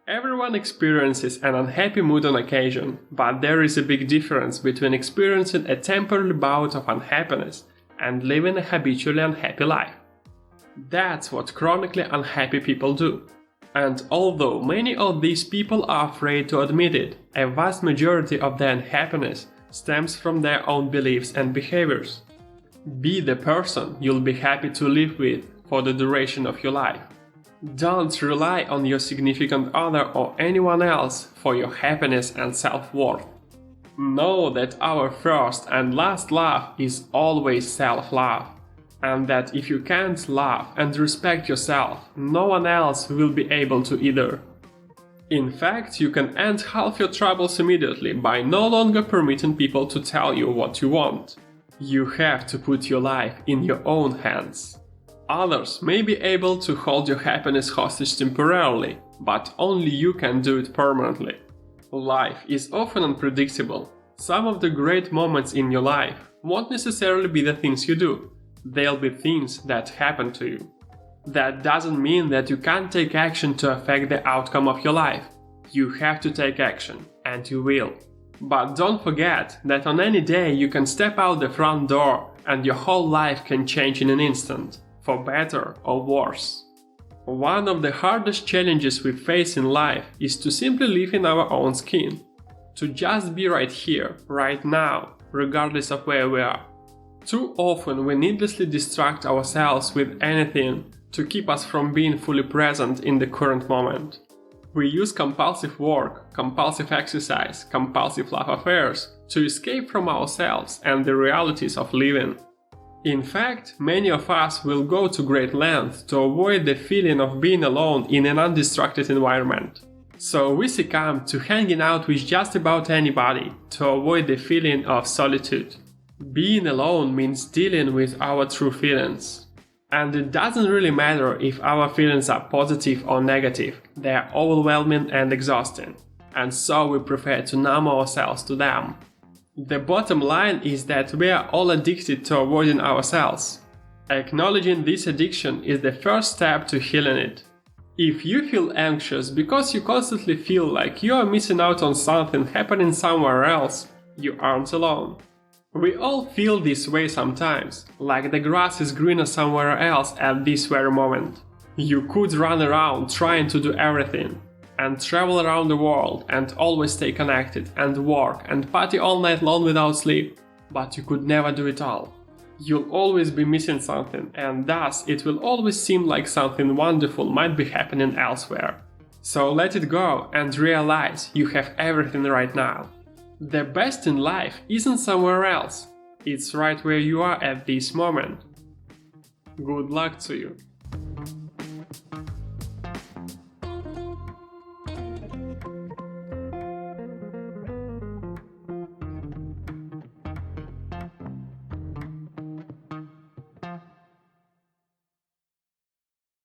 Everyone experiences an unhappy mood on occasion, but there is a big difference between experiencing a temporary bout of unhappiness and living a habitually unhappy life. That's what chronically unhappy people do. And although many of these people are afraid to admit it, a vast majority of their unhappiness stems from their own beliefs and behaviors. Be the person you'll be happy to live with for the duration of your life. Don't rely on your significant other or anyone else for your happiness and self-worth. Know that our first and last love is always self-love, and that if you can't love and respect yourself, no one else will be able to either. In fact, you can end half your troubles immediately by no longer permitting people to tell you what you want. You have to put your life in your own hands. Others may be able to hold your happiness hostage temporarily, but only you can do it permanently. Life is often unpredictable. Some of the great moments in your life won't necessarily be the things you do. They'll be things that happen to you. That doesn't mean that you can't take action to affect the outcome of your life. You have to take action, and you will. But don't forget that on any day you can step out the front door and your whole life can change in an instant, for better or worse. One of the hardest challenges we face in life is to simply live in our own skin. To just be right here, right now, regardless of where we are. Too often we needlessly distract ourselves with anything to keep us from being fully present in the current moment. We use compulsive work, compulsive exercise, compulsive love affairs to escape from ourselves and the realities of living. In fact, many of us will go to great lengths to avoid the feeling of being alone in an undistracted environment. So we succumb to hanging out with just about anybody to avoid the feeling of solitude. Being alone means dealing with our true feelings. And it doesn't really matter if our feelings are positive or negative, they are overwhelming and exhausting, and so we prefer to numb ourselves to them. The bottom line is that we are all addicted to avoiding ourselves. Acknowledging this addiction is the first step to healing it. If you feel anxious because you constantly feel like you are missing out on something happening somewhere else, you aren't alone. We all feel this way sometimes, like the grass is greener somewhere else at this very moment. You could run around trying to do everything, and travel around the world and always stay connected and work and party all night long without sleep, but you could never do it all. You'll always be missing something, and thus it will always seem like something wonderful might be happening elsewhere. So let it go and realize you have everything right now. The best in life isn't somewhere else, it's right where you are at this moment. Good luck to you.